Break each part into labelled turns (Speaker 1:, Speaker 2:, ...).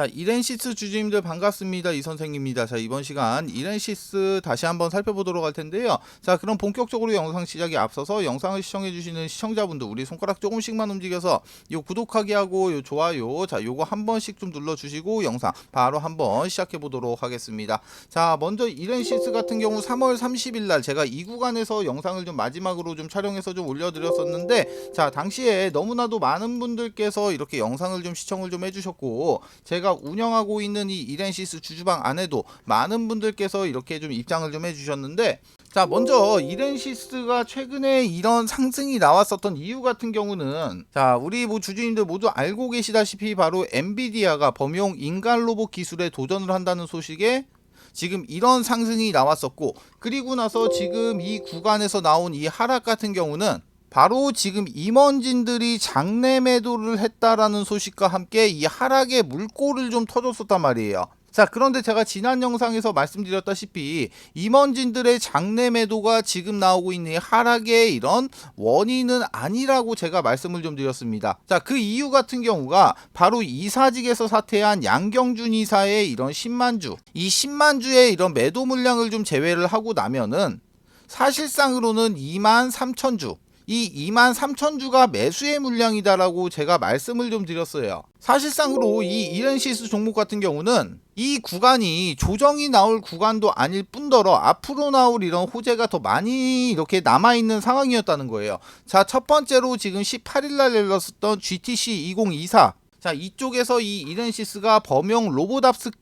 Speaker 1: 자, 이렌시스 주주님들 반갑습니다. 이 선생입니다. 자, 이번 시간 이렌시스 다시 한번 살펴보도록 할 텐데요. 자, 그럼 본격적으로 영상 시작에 앞서서 영상을 시청해주시는 시청자분들, 우리 손가락 조금씩만 움직여서 요 구독하기 하고 요 좋아요, 자, 요거 한 번씩 좀 눌러주시고 영상 바로 한번 시작해보도록 하겠습니다. 자, 먼저 이렌시스 같은 경우 3월 30일 날 제가 이 구간에서 영상을 좀 마지막으로 좀 촬영해서 좀 올려드렸었는데, 자, 당시에 너무나도 많은 분들께서 이렇게 영상을 좀 시청을 좀 해주셨고, 제가 운영하고 있는 이 이렌시스 주주방 안에도 많은 분들께서 이렇게 좀 입장을 좀 해주셨는데, 자, 먼저 이렌시스가 최근에 이런 상승이 나왔었던 이유 같은 경우는, 자, 우리 주주님들 모두 알고 계시다시피 바로 엔비디아가 범용 인간 로봇 기술에 도전을 한다는 소식에 지금 이런 상승이 나왔었고, 그리고 나서 지금 이 구간에서 나온 이 하락 같은 경우는 바로 지금 임원진들이 장내 매도를 했다라는 소식과 함께 이 하락의 물꼬를 좀 터줬었단 말이에요. 자, 그런데 제가 지난 영상에서 말씀드렸다시피 임원진들의 장내 매도가 지금 나오고 있는 하락의 이런 원인은 아니라고 제가 말씀을 좀 드렸습니다. 자, 그 이유 같은 경우가 바로 이사직에서 사퇴한 양경준 이사의 이런 10만주, 이 10만주의 이런 매도 물량을 좀 제외를 하고 나면은 사실상으로는 23,000주, 이 23,000주가 매수의 물량이다라고 제가 말씀을 좀 드렸어요. 사실상으로 이 이렌시스 종목 같은 경우는 이 구간이 조정이 나올 구간도 아닐 뿐더러 앞으로 나올 이런 호재가 더 많이 이렇게 남아있는 상황이었다는 거예요. 자, 첫 번째로 지금 18일날 열렸었던 GTC 2024, 자, 이쪽에서 이 이렌시스가 범용 로봇 학습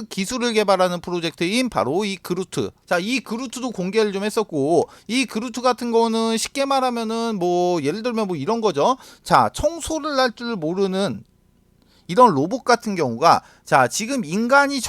Speaker 1: 기술을 개발하는 프로젝트인 바로 이 그루트, 자, 이 그루트도 공개를 좀 했었고, 이 그루트 같은 거는 쉽게 말하면은 뭐 예를 들면 뭐 이런 거죠. 자, 청소를 할 줄 모르는 이런 로봇 같은 경우가, 자, 지금 인간이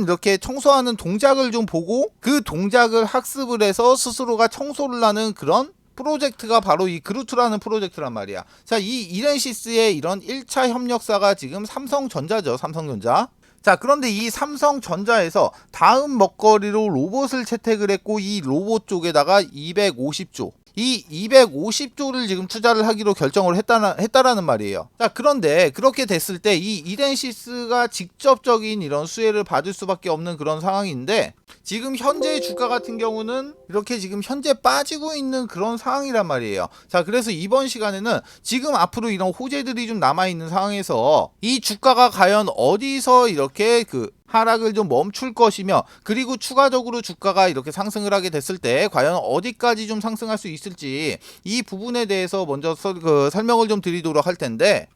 Speaker 1: 이렇게 청소하는 동작을 좀 보고 그 동작을 학습을 해서 스스로가 청소를 하는 그런 프로젝트가 바로 이 그루트라는 프로젝트란 말이야. 자, 이 이렌시스의 이런 1차 협력사가 지금 삼성전자죠. 삼성전자. 자, 그런데 이 삼성전자에서 다음 먹거리로 로봇을 채택을 했고, 이 로봇 쪽에다가 250조, 이 250조를 지금 투자를 하기로 결정을 했다라는 말이에요. 자, 그런데 그렇게 됐을 때 이 이렌시스가 직접적인 이런 수혜를 받을 수밖에 없는 그런 상황인데, 지금 현재의 주가 같은 경우는 이렇게 지금 현재 빠지고 있는 그런 상황이란 말이에요. 자, 그래서 이번 시간에는 지금 앞으로 이런 호재들이 좀 남아있는 상황에서 이 주가가 과연 어디서 이렇게 하락을 좀 멈출 것이며, 그리고 추가적으로 주가가 이렇게 상승을 하게 됐을 때 과연 어디까지 좀 상승할 수 있을지, 이 부분에 대해서 먼저 설명을 좀 드리도록 할 텐데,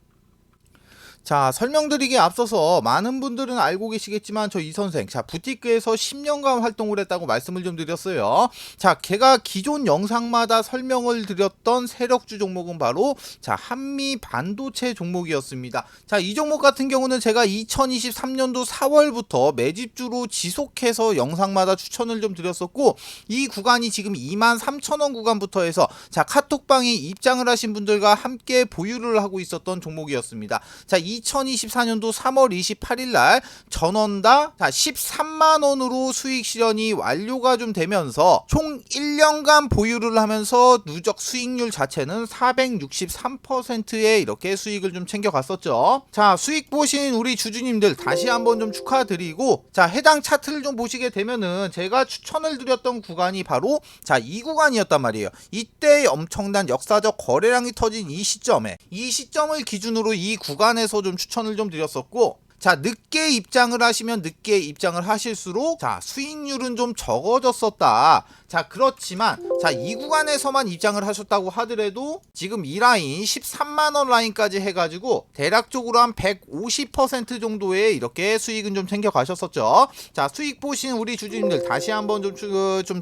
Speaker 1: 자, 설명드리기에 앞서서 많은 분들은 알고 계시겠지만 저 이 선생, 자, 부티크에서 10년간 활동을 했다고 말씀을 좀 드렸어요. 자, 걔가 기존 영상마다 설명을 드렸던 세력주 종목은 바로, 자, 한미 반도체 종목이었습니다. 자, 이 종목 같은 경우는 제가 2023년도 4월부터 매집주로 지속해서 영상마다 추천을 좀 드렸었고, 이 구간이 지금 23,000원 구간부터 해서, 자, 카톡방에 입장을 하신 분들과 함께 보유를 하고 있었던 종목이었습니다. 자, 2024년도 3월 28일 날 전원당 13만원으로 수익 실현이 완료가 좀 되면서 총 1년간 보유를 하면서 누적 수익률 자체는 463%의 이렇게 수익을 좀 챙겨갔었죠. 자, 수익 보신 우리 주주님들 다시 한번 좀 축하드리고, 자, 해당 차트를 좀 보시게 되면은 제가 추천을 드렸던 구간이 바로, 자, 이 구간이었단 말이에요. 이때 엄청난 역사적 거래량이 터진 이 시점을 기준으로 이 구간에서 좀 추천을 좀 드렸었고, 자, 늦게 입장을 하시면 늦게 입장을 하실수록, 자, 수익률은 좀 적어졌었다. 자, 그렇지만, 자, 이 구간에서만 입장을 하셨다고 하더라도 지금 이 라인 13만원 라인까지 해가지고 대략적으로 한 150% 정도의 이렇게 수익은 좀 챙겨 가셨었죠. 자, 수익 보신 우리 주주님들 다시 한번 좀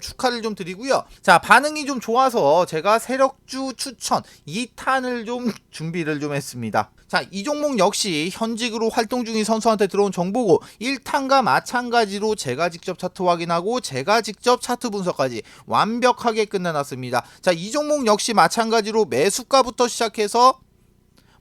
Speaker 1: 축하를 좀 드리고요. 자, 반응이 좀 좋아서 제가 세력주 추천 2탄을 좀 준비를 좀 했습니다. 자, 이 종목 역시 현직으로 활동 중인 선수한테 들어온 정보고, 1탄과 마찬가지로 제가 직접 차트 확인하고 제가 직접 차트 분석까지 완벽하게 끝내놨습니다. 자, 이 종목 역시 마찬가지로 매수가부터 시작해서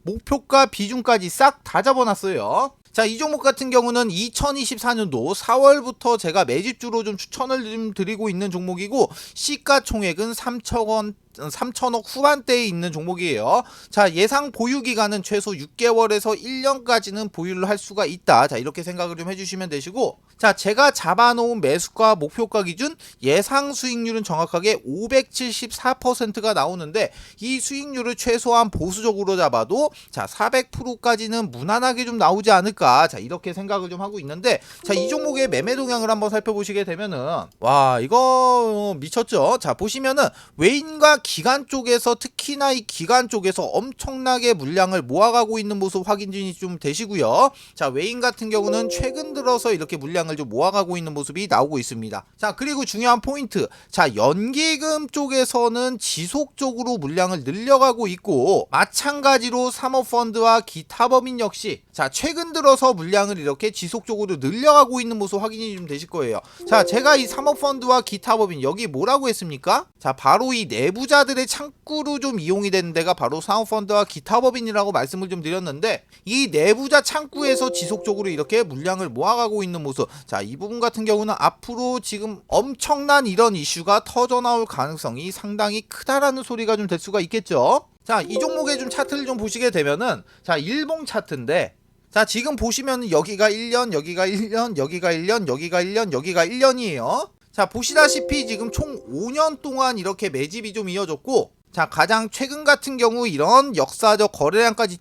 Speaker 1: 목표가 비중까지 싹 다 잡아놨어요. 자, 이 종목 같은 경우는 2024년도 4월부터 제가 매집주로 좀 추천을 좀 드리고 있는 종목이고, 시가총액은 3천억 원 3천억 후반대에 있는 종목이에요. 자, 예상 보유 기간은 최소 6개월에서 1년까지는 보유를 할 수가 있다. 자, 이렇게 생각을 좀 해주시면 되시고, 자, 제가 잡아놓은 매수가 목표가 기준 예상 수익률은 정확하게 574%가 나오는데, 이 수익률을 최소한 보수적으로 잡아도 자 400%까지는 무난하게 좀 나오지 않을까. 자, 이렇게 생각을 좀 하고 있는데, 자, 이 종목의 매매 동향을 한번 살펴보시게 되면은 와, 이거 미쳤죠. 자, 보시면은 외인과 기관 쪽에서, 특히나 이 기관 쪽에서 엄청나게 물량을 모아가고 있는 모습 확인이 좀 되시고요. 자, 외인 같은 경우는 최근 들어서 이렇게 물량을 좀 모아가고 있는 모습이 나오고 있습니다. 자, 그리고 중요한 포인트, 자, 연기금 쪽에서는 지속적으로 물량을 늘려가고 있고, 마찬가지로 사모펀드와 기타 법인 역시 자, 최근 들어서 물량을 이렇게 지속적으로 늘려가고 있는 모습 확인이 좀 되실 거예요. 자, 제가 이 사모펀드와 기타 법인 여기 뭐라고 했습니까? 자, 바로 이 내부자들의 창구로 좀 이용이 되는 데가 바로 사모펀드와 기타 법인이라고 말씀을 좀 드렸는데, 이 내부자 창구에서 지속적으로 이렇게 물량을 모아가고 있는 모습, 자, 이 부분 같은 경우는 앞으로 지금 엄청난 이런 이슈가 터져나올 가능성이 상당히 크다라는 소리가 좀 될 수가 있겠죠. 자, 이 종목의 좀 차트를 좀 보시게 되면은, 자, 일봉 차트인데, 자, 지금 보시면 여기가 1년, 여기가 1년, 여기가 1년, 여기가 1년, 여기가 1년이에요. 자, 보시다시피 지금 총 5년 동안 이렇게 매집이 좀 이어졌고, 자, 가장 최근 같은 경우 이런 역사적 거래량까지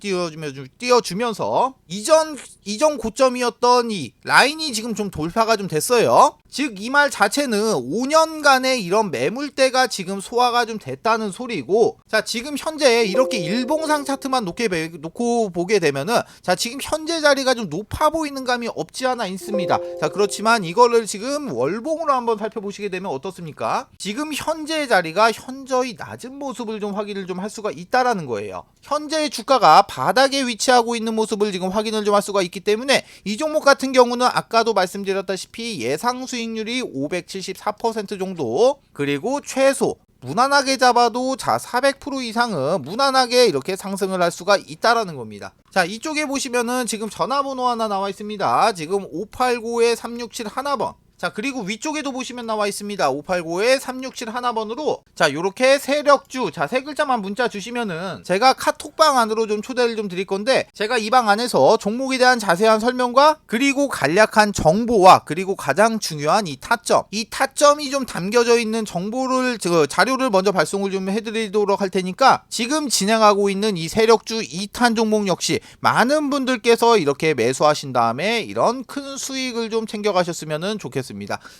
Speaker 1: 띄워주면서 이전 고점이었던 이 라인이 지금 좀 돌파가 좀 됐어요. 즉, 이 말 자체는 5년간의 이런 매물대가 지금 소화가 좀 됐다는 소리고, 자, 지금 현재 이렇게 일봉상 차트만 놓고 보게 되면은, 자, 지금 현재 자리가 좀 높아 보이는 감이 없지 않아 있습니다. 자, 그렇지만 이거를 지금 월봉으로 한번 살펴보시게 되면 어떻습니까? 지금 현재 자리가 현저히 낮은 모습을 좀 확인을 좀 할 수가 있다라는 거예요. 현재의 주가가 바닥에 위치하고 있는 모습을 지금 확인을 좀 할 수가 있기 때문에, 이 종목 같은 경우는 아까도 말씀드렸다시피 예상 수익률이 574% 정도, 그리고 최소 무난하게 잡아도 자 400% 이상은 무난하게 이렇게 상승을 할 수가 있다라는 겁니다. 자, 이쪽에 보시면은 지금 전화번호 하나 나와 있습니다. 지금 589-367 하나번. 자, 그리고 위쪽에도 보시면 나와 있습니다. 589-367 하나번으로 자, 요렇게 세력주, 자, 세 글자만 문자 주시면은 제가 카톡방 안으로 좀 초대를 좀 드릴 건데, 제가 이 방 안에서 종목에 대한 자세한 설명과 그리고 간략한 정보와 그리고 가장 중요한 이 타점이 좀 담겨져 있는 정보를, 자료를 먼저 발송을 좀 해드리도록 할 테니까, 지금 진행하고 있는 이 세력주 2탄 종목 역시 많은 분들께서 이렇게 매수하신 다음에 이런 큰 수익을 좀 챙겨가셨으면 좋겠습니다.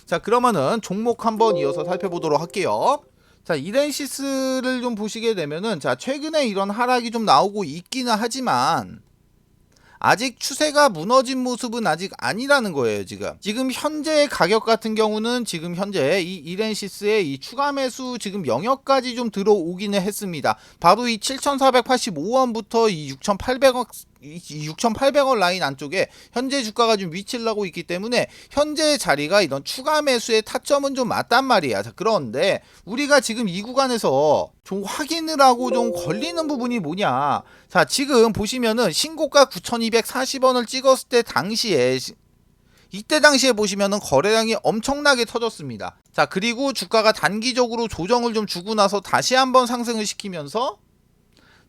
Speaker 1: 자, 그러면은 종목 한번 이어서 살펴보도록 할게요. 자, 이렌시스를 좀 보시게 되면은, 자, 최근에 이런 하락이 좀 나오고 있기는 하지만 아직 추세가 무너진 모습은 아직 아니라는 거예요. 지금 현재의 가격 같은 경우는 지금 현재 이 이렌시스의 이 추가 매수 지금 영역까지 좀 들어오기는 했습니다. 바로 이 7,485원부터 이 6,800원 라인 안쪽에 현재 주가가 좀 위치를 하고 있기 때문에, 현재 자리가 이런 추가 매수의 타점은 좀 맞단 말이야. 자, 그런데 우리가 지금 이 구간에서 좀 확인을 하고 좀 걸리는 부분이 뭐냐. 자, 지금 보시면은 신고가 9,240원을 찍었을 때 당시에, 이때 당시에 보시면은 거래량이 엄청나게 터졌습니다. 자, 그리고 주가가 단기적으로 조정을 좀 주고 나서 다시 한번 상승을 시키면서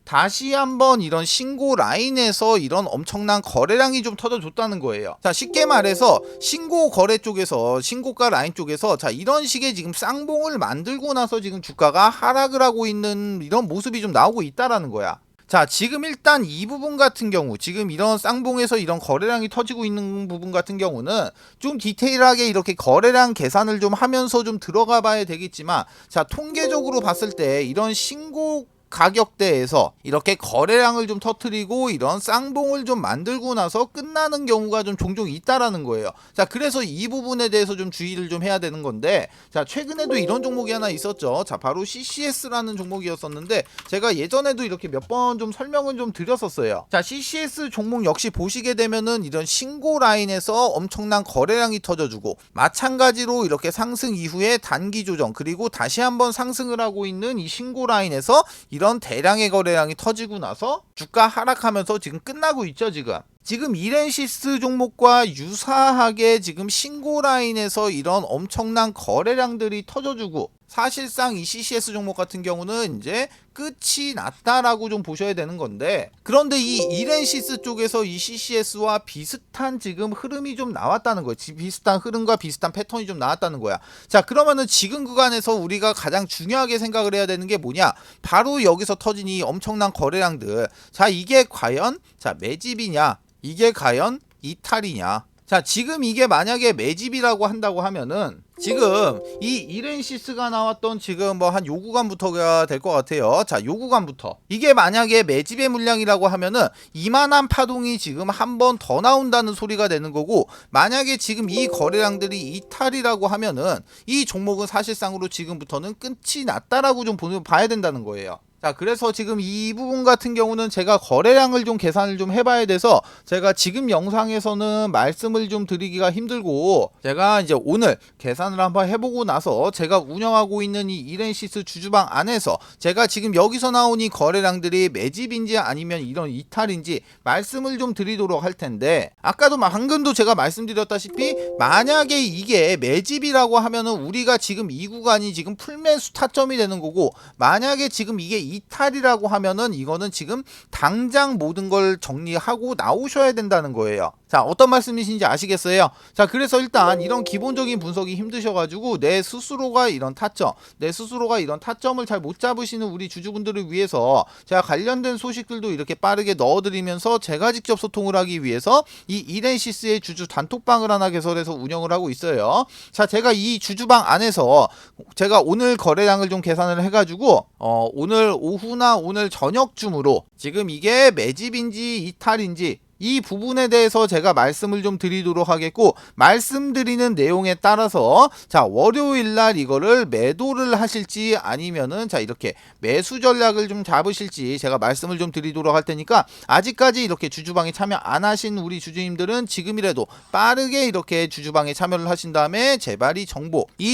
Speaker 1: 다시 한번 이런 신고 라인에서 이런 엄청난 거래량이 좀 터져줬다는 거예요. 자, 쉽게 말해서 신고 거래 쪽에서, 신고가 라인 쪽에서 자, 이런 식의 지금 쌍봉을 만들고 나서 지금 주가가 하락을 하고 있는 이런 모습이 좀 나오고 있다라는 거야. 자, 지금 일단 이 부분 같은 경우, 지금 이런 쌍봉에서 이런 거래량이 터지고 있는 부분 같은 경우는 좀 디테일하게 이렇게 거래량 계산을 좀 하면서 좀 들어가 봐야 되겠지만, 자, 통계적으로 봤을 때 이런 신고 가격대에서 이렇게 거래량을 좀 터뜨리고 이런 쌍봉을 좀 만들고 나서 끝나는 경우가 좀 종종 있다라는 거예요. 자, 그래서 이 부분에 대해서 좀 주의를 좀 해야 되는 건데, 자, 최근에도 이런 종목이 하나 있었죠. 자, 바로 CCS라는 종목이었었는데, 제가 예전에도 이렇게 몇 번 좀 설명을 좀 드렸었어요. 자, CCS 종목 역시 보시게 되면은 이런 신고 라인에서 엄청난 거래량이 터져주고, 마찬가지로 이렇게 상승 이후에 단기 조정, 그리고 다시 한번 상승을 하고 있는 이 신고 라인에서 이런 대량의 거래량이 터지고 나서 주가 하락하면서 지금 끝나고 있죠. 지금 지금 이렌시스 종목과 유사하게 지금 신고 라인에서 이런 엄청난 거래량들이 터져주고, 사실상 이 CCS 종목 같은 경우는 이제 끝이 났다라고 좀 보셔야 되는 건데, 그런데 이 이렌시스 쪽에서 이 CCS와 비슷한 지금 흐름이 좀 나왔다는 거예요. 비슷한 흐름과 비슷한 패턴이 좀 나왔다는 거야. 자, 그러면은 지금 구간에서 우리가 가장 중요하게 생각을 해야 되는 게 뭐냐, 바로 여기서 터진 이 엄청난 거래량들. 자, 이게 과연 매집이냐, 이게 과연 이탈이냐. 자, 지금 이게 만약에 매집이라고 한다고 하면은 지금 이 이렌시스가 나왔던 지금 뭐 한 요 구간부터가 될 것 같아요. 자, 요 구간부터 이게 만약에 매집의 물량이라고 하면은 이만한 파동이 지금 한 번 더 나온다는 소리가 되는 거고, 만약에 지금 이 거래량들이 이탈이라고 하면은 이 종목은 사실상으로 지금부터는 끝이 났다라고 좀 봐야 된다는 거예요. 자, 그래서 지금 이 부분 같은 경우는 제가 거래량을 좀 계산을 좀 해봐야 돼서 제가 지금 영상에서는 말씀을 좀 드리기가 힘들고, 제가 이제 오늘 계산을 한번 해보고 나서 제가 운영하고 있는 이 이렌시스 주주방 안에서 제가 지금 여기서 나온 이 거래량들이 매집인지 아니면 이런 이탈인지 말씀을 좀 드리도록 할 텐데, 아까도 방금도 제가 말씀드렸다시피 만약에 이게 매집이라고 하면은 우리가 지금 이 구간이 지금 풀매수 타점이 되는 거고, 만약에 지금 이게 이탈이라고 하면은 이거는 지금 당장 모든 걸 정리하고 나오셔야 된다는 거예요. 자, 어떤 말씀이신지 아시겠어요? 자, 그래서 일단 이런 기본적인 분석이 힘드셔가지고 내 스스로가 이런 타점을 잘 못 잡으시는 우리 주주분들을 위해서 제가 관련된 소식들도 이렇게 빠르게 넣어드리면서 제가 직접 소통을 하기 위해서 이 이렌시스의 주주 단톡방을 하나 개설해서 운영을 하고 있어요. 자, 제가 이 주주방 안에서 제가 오늘 거래량을 좀 계산을 해가지고 오늘 오후나 오늘 저녁쯤으로 지금 이게 매집인지 이탈인지 이 부분에 대해서 제가 말씀을 좀 드리도록 하겠고, 말씀드리는 내용에 따라서 자, 월요일날 이거를 매도를 하실지 아니면은 자, 이렇게 매수 전략을 좀 잡으실지 제가 말씀을 좀 드리도록 할 테니까, 아직까지 이렇게 주주방에 참여 안 하신 우리 주주님들은 지금이라도 빠르게 이렇게 주주방에 참여를 하신 다음에 제발 이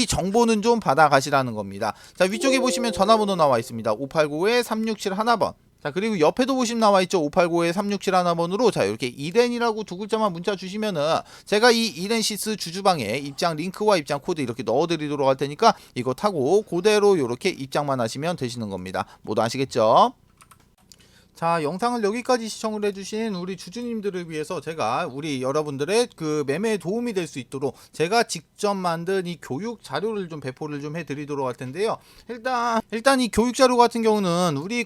Speaker 1: 정보는 좀 받아가시라는 겁니다. 자, 위쪽에 보시면 전화번호 나와 있습니다. 589-3671번. 자, 그리고 옆에도 보시면 나와있죠. 589-3671번으로 자, 이렇게 이렌이라고 두 글자만 문자 주시면은 제가 이 이렌시스 주주방에 입장 링크와 입장 코드 이렇게 넣어드리도록 할 테니까 이거 타고 그대로 이렇게 입장만 하시면 되시는 겁니다. 모두 아시겠죠? 자, 영상을 여기까지 시청을 해주신 우리 주주님들을 위해서 제가 우리 여러분들의 그 매매에 도움이 될 수 있도록 제가 직접 만든 이 교육 자료를 좀 배포를 좀 해드리도록 할 텐데요. 일단 이 교육 자료 같은 경우는 우리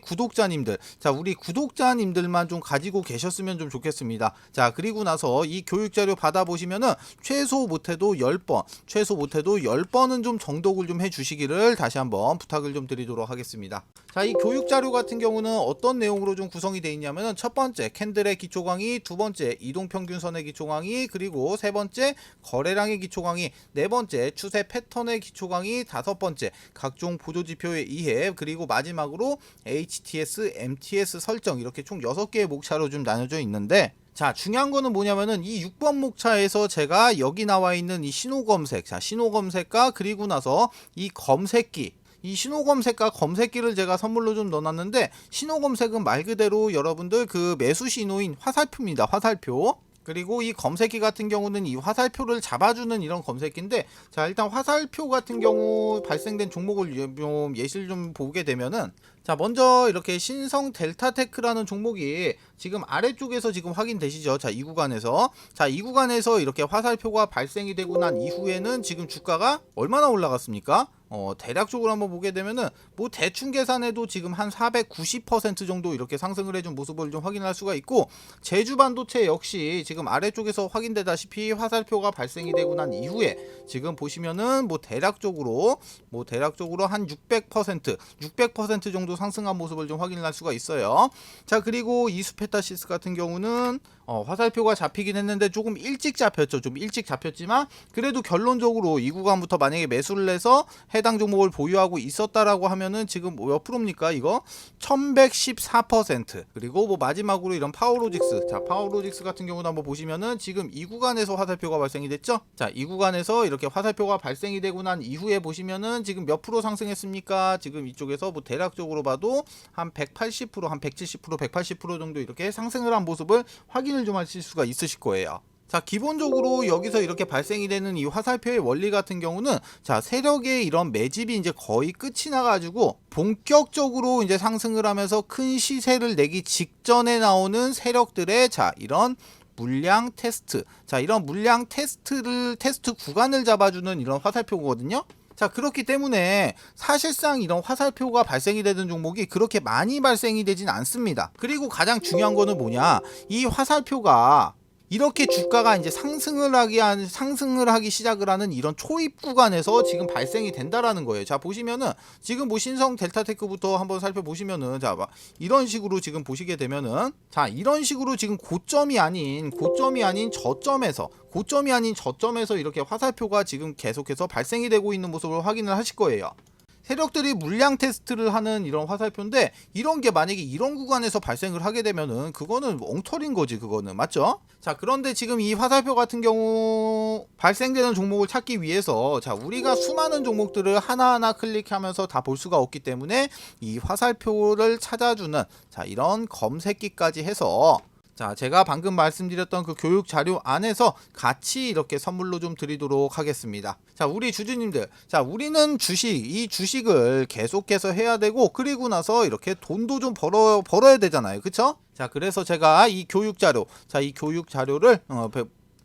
Speaker 1: 구독자님들만 좀 가지고 계셨으면 좀 좋겠습니다. 자, 그리고 나서 이 교육 자료 받아보시면은 최소 못해도 10번은 좀 정독을 좀 해주시기를 다시 한번 부탁을 좀 드리도록 하겠습니다. 자, 이 교육 자료 같은 경우는 어떤 내용으로 좀 구성이 되어 있냐면은, 첫 번째 캔들의 기초 강의, 두 번째 이동평균선의 기초 강의, 그리고 세 번째 거래량의 기초 강의, 네 번째 추세 패턴의 기초 강의, 다섯 번째 각종 보조지표의 이해, 그리고 마지막으로 HTS, MTS 설정, 이렇게 총 6개의 목차로 좀 나눠져 있는데, 자, 중요한 거는 뭐냐면은 이 6번 목차에서 제가 여기 나와 있는 이 신호 검색, 자, 신호 검색과 그리고 나서 이 검색기, 이 신호 검색과 검색기를 제가 선물로 좀 넣어놨는데, 신호 검색은 말 그대로 여러분들 그 매수 신호인 화살표입니다. 화살표. 그리고 이 검색기 같은 경우는 이 화살표를 잡아주는 이런 검색기인데, 자, 일단 화살표 같은 경우 발생된 종목을 좀 예시를 좀 보게 되면은, 자, 먼저 이렇게 신성 델타테크라는 종목이 지금 아래쪽에서 지금 확인되시죠? 자, 이 구간에서 이렇게 화살표가 발생이 되고 난 이후에는 지금 주가가 얼마나 올라갔습니까? 대략적으로 한번 보게 되면은 뭐 대충 계산해도 지금 한 490% 정도 이렇게 상승을 해준 모습을 좀 확인할 수가 있고, 제주반도체 역시 지금 아래쪽에서 확인되다시피 화살표가 발생이 되고 난 이후에 지금 보시면은 뭐 대략적으로 한 600% 정도 상승한 모습을 좀 확인할 수가 있어요. 자, 그리고 이수페타시스 같은 경우는 화살표가 잡히긴 했는데 조금 일찍 잡혔죠. 좀 일찍 잡혔지만 그래도 결론적으로 이 구간부터 만약에 매수를 해서 해당 종목을 보유하고 있었다라고 하면은 지금 몇 프로입니까? 이거 1114%. 그리고 뭐 마지막으로 이런 파워로직스, 자, 파워로직스 같은 경우도 한번 보시면은 지금 이 구간에서 화살표가 발생이 됐죠. 자, 이 구간에서 이렇게 화살표가 발생이 되고 난 이후에 보시면은 지금 몇 프로 상승했습니까? 지금 이쪽에서 뭐 대략적으로 봐도 한 180%, 한 170%, 180% 정도 이렇게 상승을 한 모습을 확인을 좀 하실 수가 있으실 거예요. 자, 기본적으로 여기서 이렇게 발생이 되는 이 화살표의 원리 같은 경우는 자, 세력의 이런 매집이 이제 거의 끝이 나가지고 본격적으로 이제 상승을 하면서 큰 시세를 내기 직전에 나오는 세력들의 자, 이런 물량 테스트. 자, 이런 물량 테스트 구간을 잡아주는 이런 화살표거든요. 자, 그렇기 때문에 사실상 이런 화살표가 발생이 되는 종목이 그렇게 많이 발생이 되진 않습니다. 그리고 가장 중요한 거는 뭐냐, 이 화살표가 이렇게 주가가 이제 상승을 하기 시작을 하는 이런 초입 구간에서 지금 발생이 된다라는 거예요. 자, 보시면은 지금 뭐 신성 델타테크부터 한번 살펴보시면은 자, 이런 식으로 지금 보시게 되면은 자, 이런 식으로 지금 고점이 아닌 저점에서 이렇게 화살표가 지금 계속해서 발생이 되고 있는 모습을 확인을 하실 거예요. 세력들이 물량 테스트를 하는 이런 화살표인데 이런 게 만약에 이런 구간에서 발생을 하게 되면은 그거는 엉터리인 거지, 그거는. 맞죠? 자, 그런데 지금 이 화살표 같은 경우 발생되는 종목을 찾기 위해서 자, 우리가 수많은 종목들을 하나하나 클릭하면서 다 볼 수가 없기 때문에 이 화살표를 찾아주는 자, 이런 검색기까지 해서 자, 제가 방금 말씀드렸던 그 교육 자료 안에서 같이 이렇게 선물로 좀 드리도록 하겠습니다. 자, 우리 주주님들, 자, 우리는 이 주식을 계속해서 해야 되고, 그리고 나서 이렇게 돈도 좀 벌어야 되잖아요. 그쵸? 자, 그래서 제가 이 교육 자료, 자, 이 교육 자료를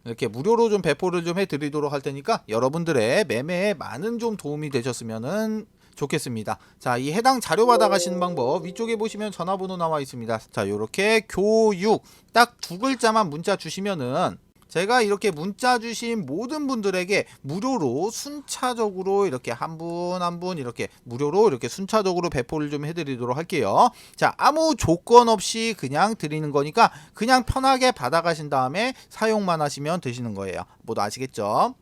Speaker 1: 이렇게 무료로 좀 배포를 좀 해드리도록 할 테니까 여러분들의 매매에 많은 좀 도움이 되셨으면은 좋겠습니다. 자, 이 해당 자료 받아가시는 방법 위쪽에 보시면 전화번호 나와 있습니다. 자, 요렇게 교육 딱 두 글자만 문자 주시면은 제가 이렇게 문자 주신 모든 분들에게 무료로 순차적으로 이렇게 한 분 한 분 이렇게 무료로 이렇게 순차적으로 배포를 좀 해드리도록 할게요. 자, 아무 조건 없이 그냥 드리는 거니까 그냥 편하게 받아가신 다음에 사용만 하시면 되시는 거예요. 모두 아시겠죠?